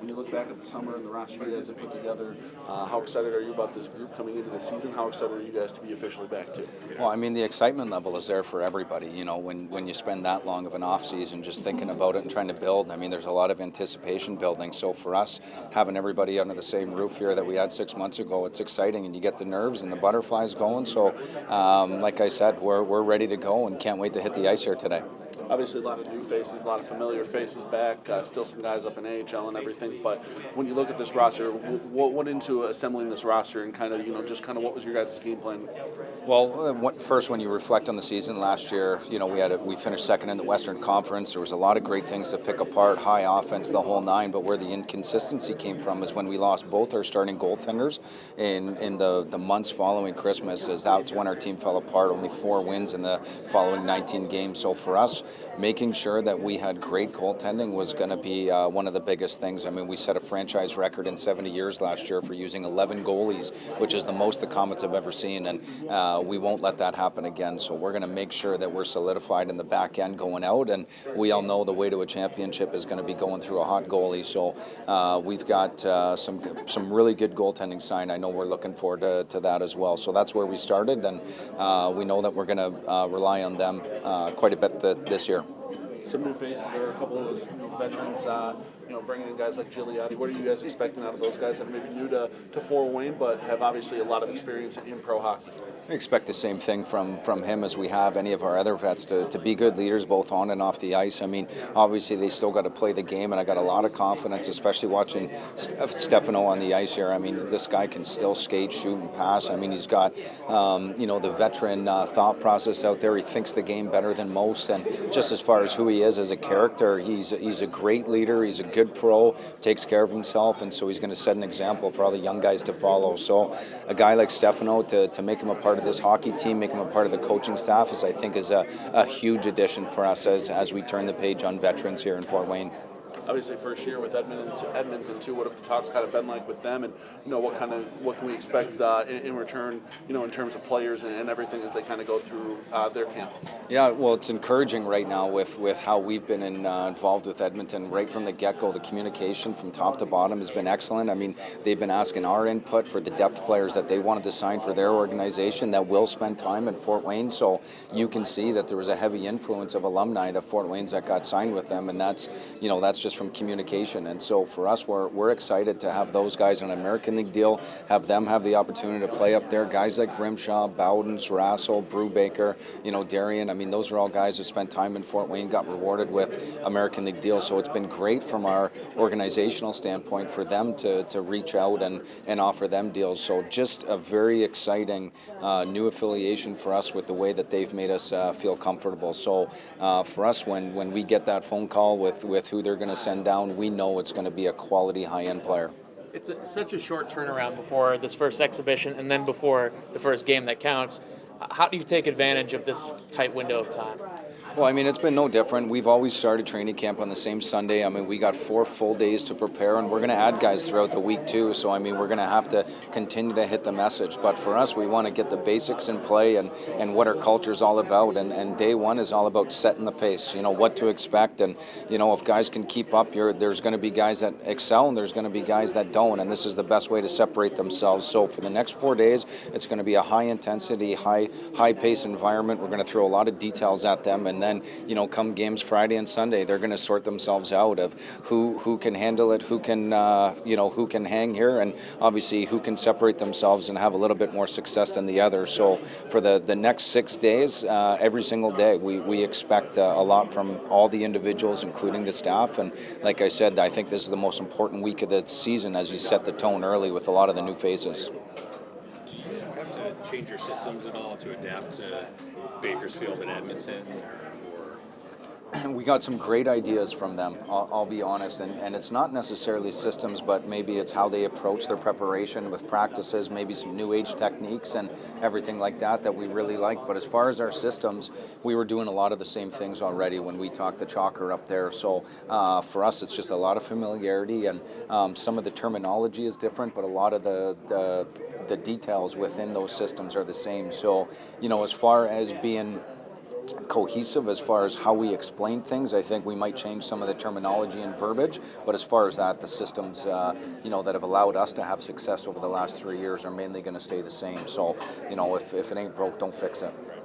When you look back at the summer and the roster you guys have put together, how excited are you about this group coming into the season? How excited are you guys to be officially back too? Well, I mean, the excitement level is there for everybody. When you spend that long of an off season just thinking about it and trying to build, I mean, there's a lot of anticipation building. So for us, having everybody under the same roof here that we had 6 months ago, it's exciting, and you get the nerves and the butterflies going. So, like I said, we're ready to go and can't wait to hit the ice here today. Obviously, a lot of new faces, a lot of familiar faces back. Still some guys up in AHL and everything. But when you look at this roster, what went into assembling this roster, and kind of just kind of what was your guys' game plan? Well, first, when you reflect on the season last year, we finished second in the Western Conference. There was a lot of great things to pick apart, high offense, the whole nine. But where the inconsistency came from is when we lost both our starting goaltenders in the months following Christmas. As that's when our team fell apart. Only 4 wins in the following 19 games. So for us, making sure that we had great goaltending was going to be one of the biggest things. I mean, we set a franchise record in 70 years last year for using 11 goalies, which is the most the Komets have ever seen. And we won't let that happen again. So we're going to make sure that we're solidified in the back end going out. And we all know the way to a championship is going to be going through a hot goalie. So we've got some really good goaltending signed. I know we're looking forward to that as well. So that's where we started, and we know that we're going to rely on them quite a bit this year. Some new faces or a couple of veterans, bringing in guys like Gigliotti. What are you guys expecting out of those guys that are maybe new to Fort Wayne, but have obviously a lot of experience in pro hockey? I expect the same thing from him as we have any of our other vets to be good leaders both on and off the ice. I mean, obviously they still got to play the game, and I got a lot of confidence, especially watching Stefano on the ice here. I mean, this guy can still skate, shoot, and pass. I mean, he's got the veteran thought process out there. He thinks the game better than most, and just as far as who he is as a character, he's a great leader. He's a good pro, takes care of himself, and so he's going to set an example for all the young guys to follow. So a guy like Stefano, to make him a part of this hockey team, make him a part of the coaching staff, I think is a huge addition for us as we turn the page on veterans here in Fort Wayne. Obviously, first year with Edmonton too. What have the talks kind of been like with them, and what can we expect in return? In terms of players and everything as they kind of go through their camp. Yeah, well, it's encouraging right now with how we've been involved with Edmonton right from the get-go. The communication from top to bottom has been excellent. I mean, they've been asking our input for the depth players that they wanted to sign for their organization that will spend time in Fort Wayne. So you can see that there was a heavy influence of alumni that Fort Wayne's that got signed with them, and that's just from communication. And so for us, we're excited to have those guys on an American League deal, have them have the opportunity to play up there. Guys like Grimshaw, Bowdens, Rassel, Brubaker, Darian. I mean, those are all guys who spent time in Fort Wayne, got rewarded with American League deals. So it's been great from our organizational standpoint for them to reach out and offer them deals. So just a very exciting new affiliation for us with the way that they've made us feel comfortable. So for us, when we get that phone call with who they're going to send down, we know it's going to be a quality high-end player. It's such a short turnaround before this first exhibition and then before the first game that counts. How do you take advantage of this tight window of time? Well, I mean, it's been no different. We've always started training camp on the same Sunday. I mean, we got 4 full days to prepare, and we're going to add guys throughout the week too. So, I mean, we're going to have to continue to hit the message. But for us, we want to get the basics in play and what our culture is all about. And day one is all about setting the pace, what to expect. And, if guys can keep up, there's going to be guys that excel and there's going to be guys that don't. And this is the best way to separate themselves. So for the next 4 days, it's going to be a high-intensity, high-pace environment. We're going to throw a lot of details at them. And then, come games Friday and Sunday, they're going to sort themselves out of who can handle it, who can hang here, and obviously who can separate themselves and have a little bit more success than the other. So for the next 6 days, every single day, we expect a lot from all the individuals, including the staff. And like I said, I think this is the most important week of the season as you set the tone early with a lot of the new faces. Do you have to change your systems at all to adapt to Bakersfield and Edmonton? We got some great ideas from them, I'll be honest, and it's not necessarily systems, but maybe it's how they approach their preparation with practices, maybe some new age techniques and everything like that we really liked. But as far as our systems, we were doing a lot of the same things already when we talked the Chalker up there. So for us, it's just a lot of familiarity, and some of the terminology is different, but a lot of the details within those systems are the same. So, as far as being cohesive as far as how we explain things. I think we might change some of the terminology and verbiage, but as far as that, the systems, that have allowed us to have success over the last 3 years are mainly going to stay the same. So, if it ain't broke, don't fix it.